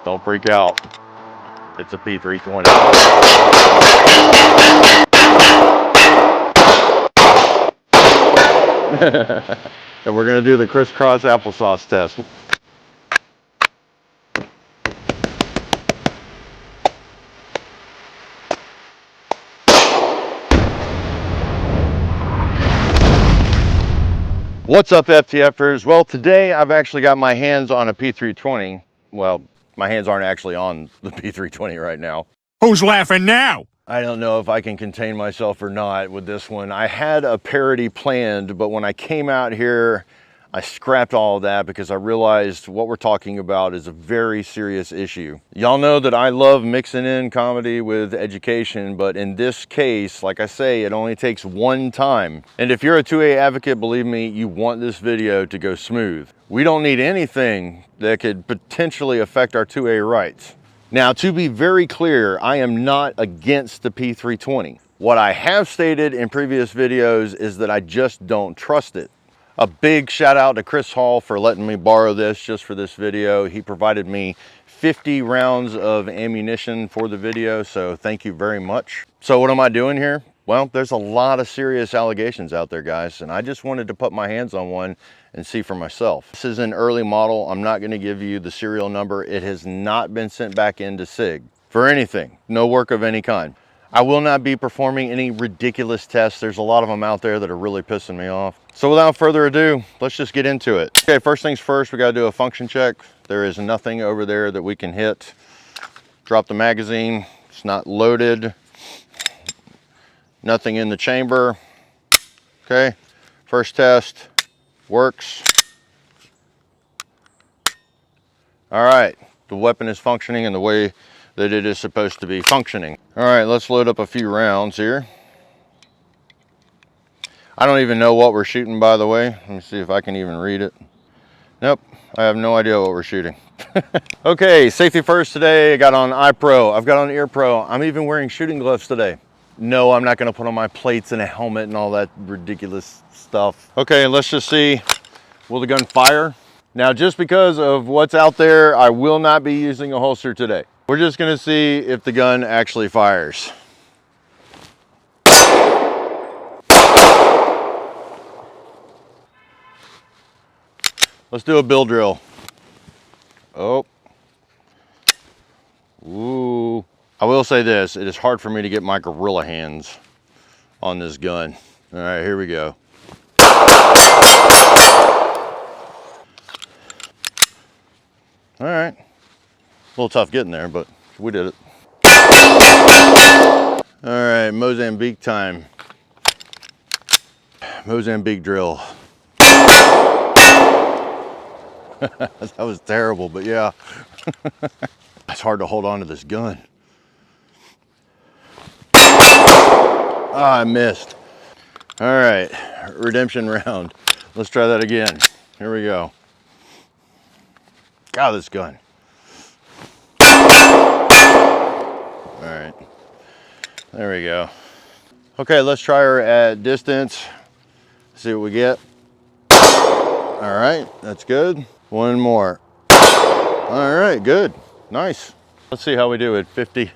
Don't freak out. It's a P320. And we're gonna do the crisscross applesauce test. What's up, FTFers? Well, today I've actually got my hands on a P320. Well, my hands aren't actually on the P320 right now. Who's laughing now? I don't know if I can contain myself or not with this one. I had a parody planned, but when I came out here, I scrapped all of that because I realized what we're talking about is a very serious issue. Y'all know that I love mixing in comedy with education, but in this case, like I say, it only takes one time. And if you're a 2A advocate, believe me, you want this video to go smooth. We don't need anything that could potentially affect our 2A rights. Now, to be very clear, I am not against the P320. What I have stated in previous videos is that I just don't trust it. A big shout out to Chris Hall for letting me borrow this just for this video. He provided me 50 rounds of ammunition for the video, so thank you very much. So what am I doing here? Well, there's a lot of serious allegations out there, guys, and I just wanted to put my hands on one and see for myself. This is an early model. I'm not gonna give you the serial number. It has not been sent back into SIG for anything, no work of any kind. I will not be performing any ridiculous tests. There's a lot of them out there that are really pissing me off. So without further ado, let's just get into it. Okay, first things first, we gotta do a function check. There is nothing over there that we can hit. Drop the magazine, it's not loaded. Nothing in the chamber. Okay, first test, works. All right, the weapon is functioning in the way that it is supposed to be functioning. All right, let's load up a few rounds here. I don't even know what we're shooting, by the way. Let me see if I can even read it. Nope, I have no idea what we're shooting. Okay, safety first today. I got on eye pro, I've got on ear pro. I'm even wearing shooting gloves today. No, I'm not gonna put on my plates and a helmet and all that ridiculous stuff. Okay, let's just see, will the gun fire? Now, just because of what's out there, I will not be using a holster today. We're just gonna see if the gun actually fires. Let's do a bill drill. Oh. Ooh. I will say this, it is hard for me to get my gorilla hands on this gun. All right, here we go. All right. A little tough getting there, but we did it. All right, Mozambique time. Mozambique drill. That was terrible, but yeah. It's hard to hold on to this gun. Ah, I missed. All right, redemption round. Let's try that again. Here we go. God, this gun. All right, there we go. Okay, let's try her at distance. See what we get. All right, that's good. One more. All right, good, nice. Let's see how we do at 50.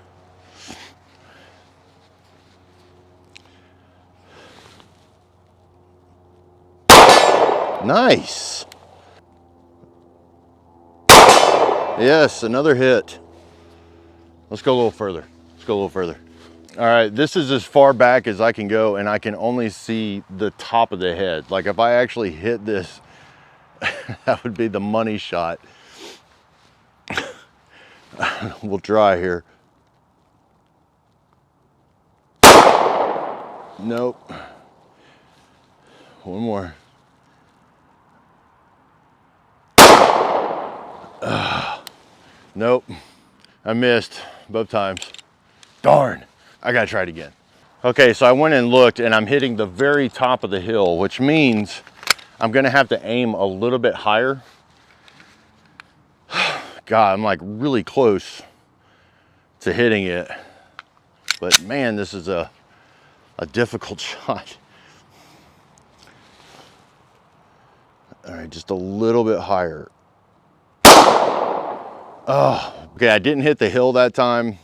Nice. Yes, another hit. Let's go a little further. Let's go a little further. All right, this is as far back as I can go, and I can only see the top of the head. Like if I actually hit this, that would be the money shot. We'll try here. Nope. One more. Nope. I missed both times. Darn. I gotta try it again. Okay, so I went and looked, and I'm hitting the very top of the hill, which means I'm gonna have to aim a little bit higher. God, I'm like really close to hitting it. But man, this is a difficult shot. All right, just a little bit higher. Oh, Okay, I didn't hit the hill that time.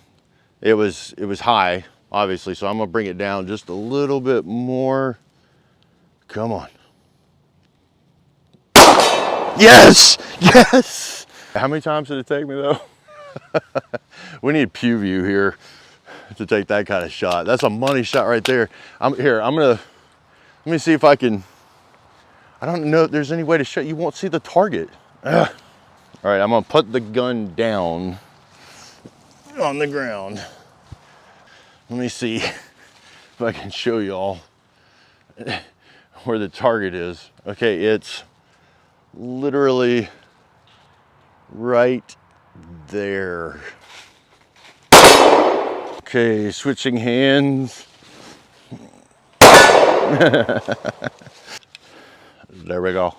It was high, obviously, so I'm gonna bring it down just a little bit more. Come on. Yes, yes. How many times did it take me though? We need pew view here to take that kind of shot. That's a money shot right there. Let me see if I can, I don't know if there's any way to show, you won't see the target. Ugh. All right, I'm gonna put the gun down on the ground. Let me see if I can show y'all where the target is. Okay, it's literally right there. Okay, switching hands. There we go.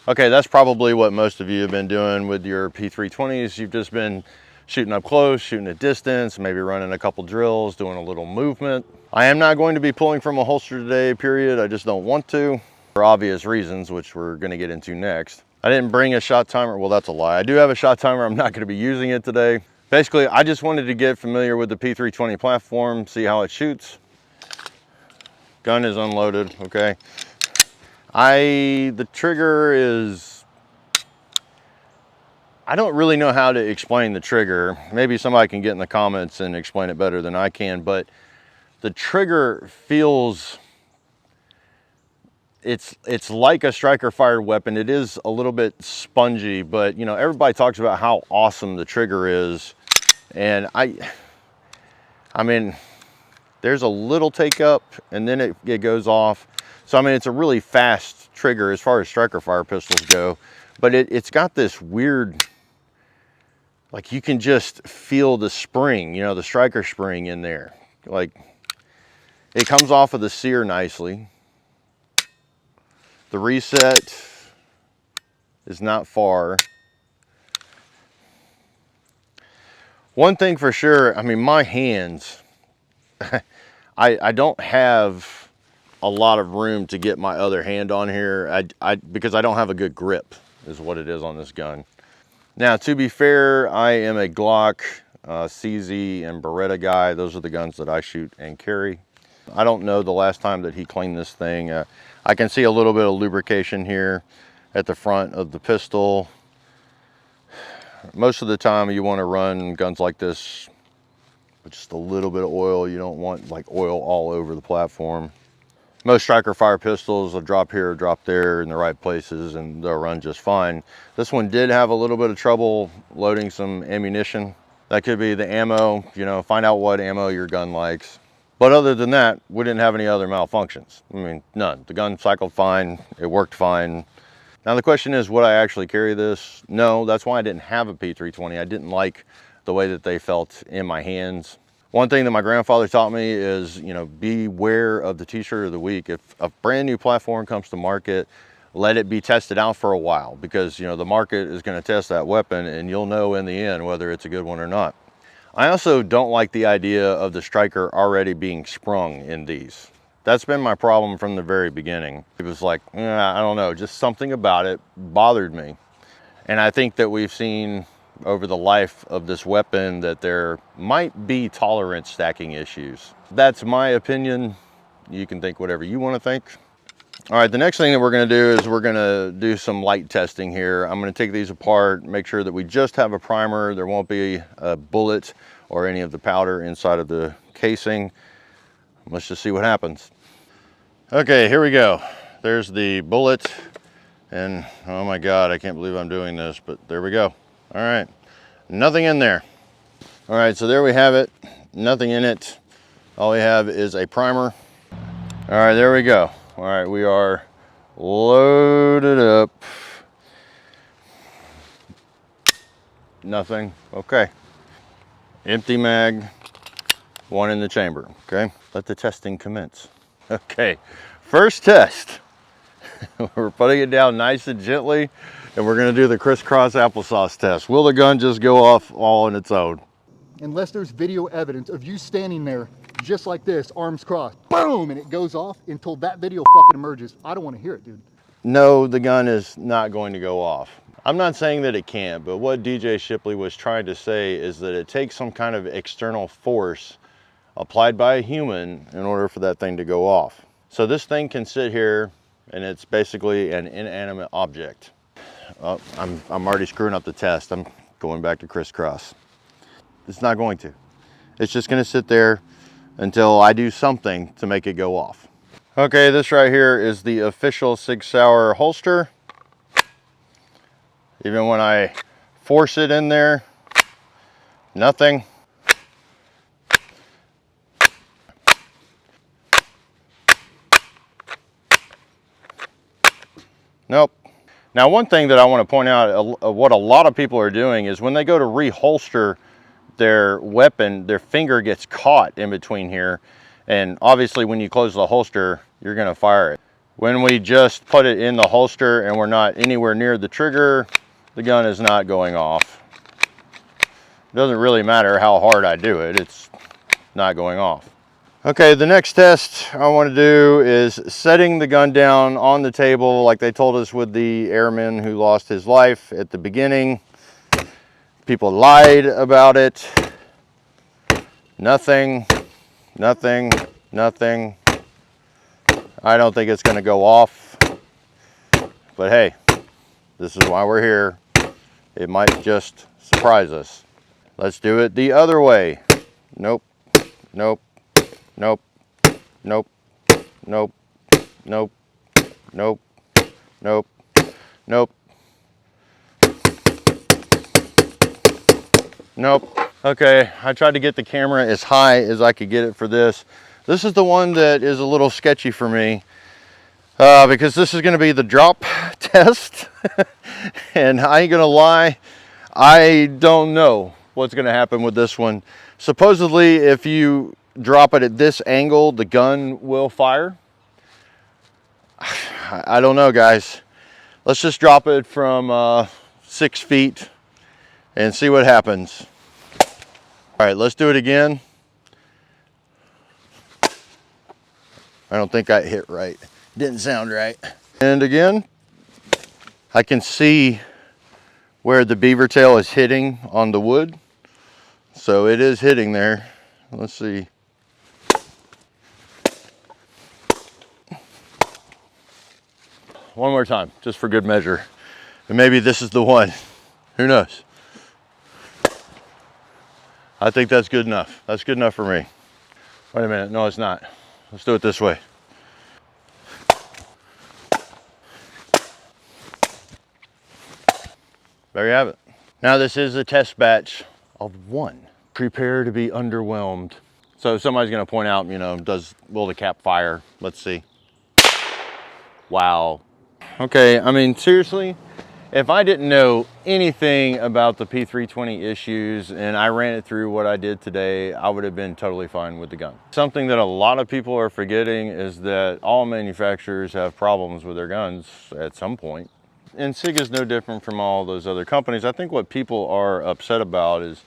Okay, that's probably what most of you have been doing with your P320s. You've just been shooting up close, shooting at distance, maybe running a couple drills, doing a little movement. I am not going to be pulling from a holster today, period. I just don't want to, for obvious reasons, which we're gonna get into next. I didn't bring a shot timer. Well, that's a lie. I do have a shot timer. I'm not gonna be using it today. Basically, I just wanted to get familiar with the P320 platform, see how it shoots. Gun is unloaded, okay. The trigger is, I don't really know how to explain the trigger. Maybe somebody can get in the comments and explain it better than I can, but the trigger feels, it's like a striker fired weapon. It is a little bit spongy, but you know, everybody talks about how awesome the trigger is. And I mean, there's a little take up and then it goes off. So I mean, it's a really fast trigger as far as striker fire pistols go, but it's got this weird, like you can just feel the spring, you know, the striker spring in there. Like it comes off of the sear nicely. The reset is not far. One thing for sure, I mean, my hands, I don't have a lot of room to get my other hand on here because I don't have a good grip is what it is on this gun. Now, to be fair, I am a Glock, CZ, and Beretta guy. Those are the guns that I shoot and carry. I don't know the last time that he cleaned this thing. I can see a little bit of lubrication here at the front of the pistol. Most of the time you want to run guns like this with just a little bit of oil. You don't want like oil all over the platform. Most striker fire pistols will drop here, drop there in the right places and they'll run just fine. This one did have a little bit of trouble loading some ammunition. That could be the ammo, you know, find out what ammo your gun likes. But other than that, we didn't have any other malfunctions. I mean, none. The gun cycled fine, it worked fine. Now the question is, would I actually carry this? No, that's why I didn't have a P320. I didn't like the way that they felt in my hands. One thing that my grandfather taught me is, you know, beware of the t-shirt of the week. If a brand new platform comes to market, let it be tested out for a while because, you know, the market is going to test that weapon and you'll know in the end whether it's a good one or not. I also don't like the idea of the striker already being sprung in these. That's been my problem from the very beginning. It was like, I don't know, just something about it bothered me. And I think that we've seen over the life of this weapon that there might be tolerance stacking issues. That's my opinion. You can think whatever you want to think. All right, the next thing that we're going to do is we're going to do some light testing here. I'm going to take these apart, make sure that we just have a primer. There won't be a bullet or any of the powder inside of the casing. Let's just see what happens. Okay, here we go. There's the bullet. And oh my God, I can't believe I'm doing this, but there we go. All right, nothing in there. All right, so there we have it. Nothing in it. All we have is a primer. All right, there we go. All right, we are loaded up. Nothing, okay. Empty mag, one in the chamber, okay? Let the testing commence. Okay, first test. We're putting it down nice and gently, and we're gonna do the crisscross applesauce test. Will the gun just go off all on its own? Unless there's video evidence of you standing there just like this, arms crossed, boom, and it goes off until that video fucking emerges. I don't want to hear it, dude. No, the gun is not going to go off. I'm not saying that it can't, but what DJ Shipley was trying to say is that it takes some kind of external force applied by a human in order for that thing to go off. So this thing can sit here and it's basically an inanimate object. Oh, I'm already screwing up the test. I'm going back to crisscross. It's not going to. It's just going to sit there until I do something to make it go off. Okay, this right here is the official SIG Sauer holster. Even when I force it in there, nothing. Nope. Now, one thing that I want to point out, what a lot of people are doing is when they go to reholster their weapon, their finger gets caught in between here. And obviously when you close the holster, you're going to fire it. When we just put it in the holster and we're not anywhere near the trigger, the gun is not going off. It doesn't really matter how hard I do it, it's not going off. Okay, the next test I want to do is setting the gun down on the table like they told us with the airman who lost his life at the beginning. People lied about it. Nothing, nothing, nothing. I don't think it's going to go off. But hey, this is why we're here. It might just surprise us. Let's do it the other way. Nope, nope, nope, nope, nope, nope, nope, nope, nope, nope. Okay, I tried to get the camera as high as I could get it for this. This is the one that is a little sketchy for me because this is going to be the drop test. And I ain't going to lie, I don't know what's going to happen with this one. Supposedly, if you drop it at this angle, the gun will fire. I don't know, guys. Let's just drop it from 6 feet and see what happens. All right, let's do it again. I don't think I hit right. Didn't sound right. And again, I can see where the beaver tail is hitting on the wood. So it is hitting there. Let's see. One more time, just for good measure. And maybe this is the one. Who knows? I think that's good enough. That's good enough for me. Wait a minute, no it's not. Let's do it this way. There you have it. Now this is a test batch of 1. Prepare to be underwhelmed. So somebody's gonna point out, you know, will the cap fire? Let's see. Wow. Okay, I mean, seriously, if I didn't know anything about the P320 issues and I ran it through what I did today, I would have been totally fine with the gun. Something that a lot of people are forgetting is that all manufacturers have problems with their guns at some point. And SIG is no different from all those other companies. I think what people are upset about is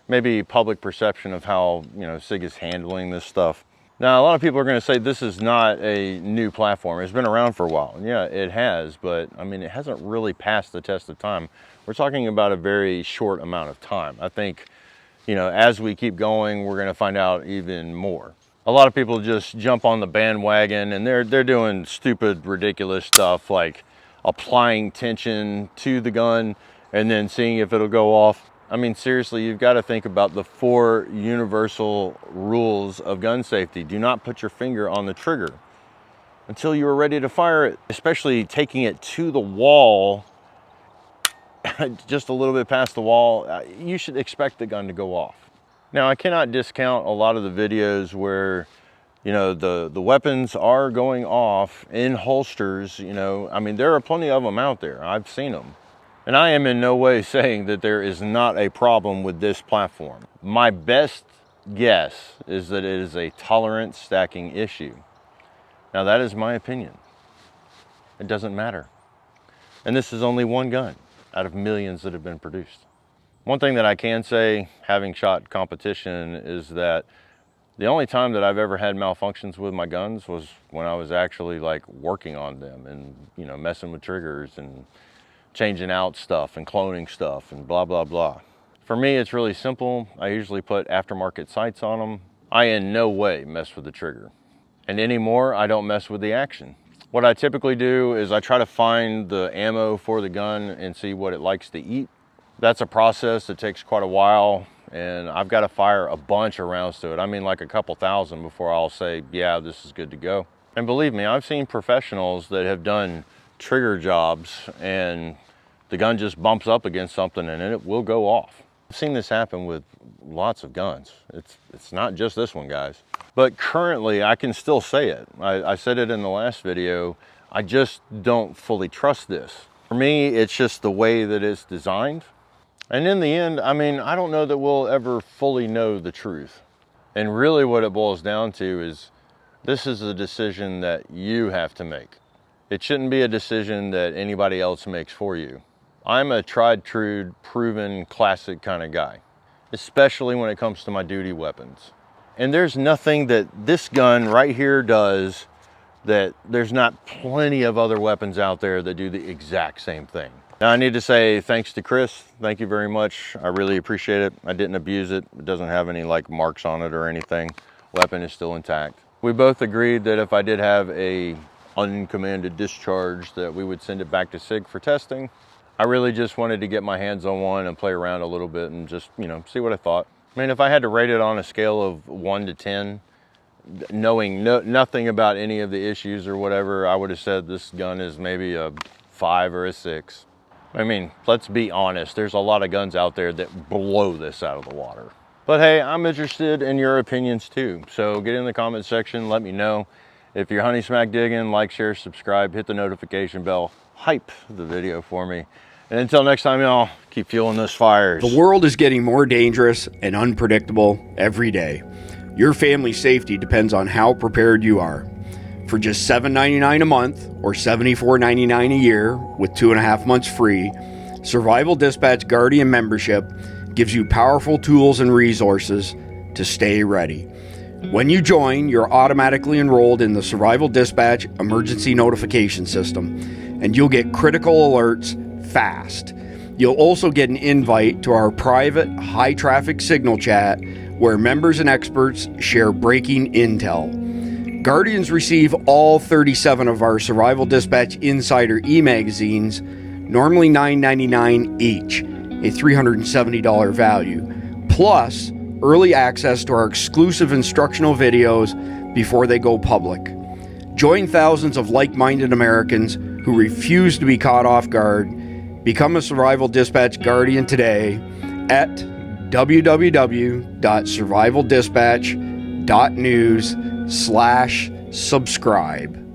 maybe public perception of how, you know, SIG is handling this stuff. Now, a lot of people are going to say this is not a new platform. It's been around for a while. And yeah, it has, but I mean, it hasn't really passed the test of time. We're talking about a very short amount of time. I think, you know, as we keep going, we're going to find out even more. A lot of people just jump on the bandwagon and they're doing stupid, ridiculous stuff like applying tension to the gun and then seeing if it'll go off. I mean, seriously, you've got to think about the 4 universal rules of gun safety. Do not put your finger on the trigger until you are ready to fire it, especially taking it to the wall, just a little bit past the wall. You should expect the gun to go off. Now, I cannot discount a lot of the videos where, you know, the weapons are going off in holsters. You know, I mean, there are plenty of them out there. I've seen them. And I am in no way saying that there is not a problem with this platform. My best guess is that it is a tolerance stacking issue. Now that is my opinion. It doesn't matter. And this is only one gun out of millions that have been produced. One thing that I can say, having shot competition, is that the only time that I've ever had malfunctions with my guns was when I was actually like working on them and, you know, messing with triggers and changing out stuff and cloning stuff and blah, blah, blah. For me, it's really simple. I usually put aftermarket sights on them. I in no way mess with the trigger. And anymore, I don't mess with the action. What I typically do is I try to find the ammo for the gun and see what it likes to eat. That's a process that takes quite a while, and I've got to fire a bunch of rounds to it. I mean, like a couple thousand before I'll say, yeah, this is good to go. And believe me, I've seen professionals that have done trigger jobs and the gun just bumps up against something and it will go off. I've seen this happen with lots of guns. It's not just this one, guys. But currently, I can still say it. I said it in the last video. I just don't fully trust this. For me, it's just the way that it's designed. And in the end, I mean, I don't know that we'll ever fully know the truth. And really what it boils down to is this is a decision that you have to make. It shouldn't be a decision that anybody else makes for you. I'm a tried, true, proven, classic kind of guy, especially when it comes to my duty weapons. And there's nothing that this gun right here does that there's not plenty of other weapons out there that do the exact same thing. Now I need to say thanks to Chris. Thank you very much. I really appreciate it. I didn't abuse it. It doesn't have any like marks on it or anything. Weapon is still intact. We both agreed that if I did have a uncommanded discharge that we would send it back to SIG for testing. I really just wanted to get my hands on one and play around a little bit and just, you know, see what I thought. I mean, if I had to rate it on a scale of 1 to 10, knowing nothing about any of the issues or whatever, I would have said this gun is maybe a 5 or a 6. I mean, let's be honest, there's a lot of guns out there that blow this out of the water. But hey, I'm interested in your opinions too. So get in the comment section, let me know. If you're honey smack digging, like, share, subscribe, hit the notification bell, hype the video for me. And until next time, y'all, keep fueling those fires. The world is getting more dangerous and unpredictable every day. Your family's safety depends on how prepared you are. For just $7.99 a month or $74.99 a year with 2.5 months free, Survival Dispatch Guardian membership gives you powerful tools and resources to stay ready. When you join, you're automatically enrolled in the Survival Dispatch Emergency Notification System, and you'll get critical alerts fast. You'll also get an invite to our private high-traffic signal chat where members and experts share breaking intel. Guardians receive all 37 of our Survival Dispatch Insider e-magazines, normally $9.99 each, a $370 value, plus early access to our exclusive instructional videos before they go public. Join thousands of like-minded Americans who refuse to be caught off guard. Become a Survival Dispatch Guardian today at www.survivaldispatch.news/subscribe.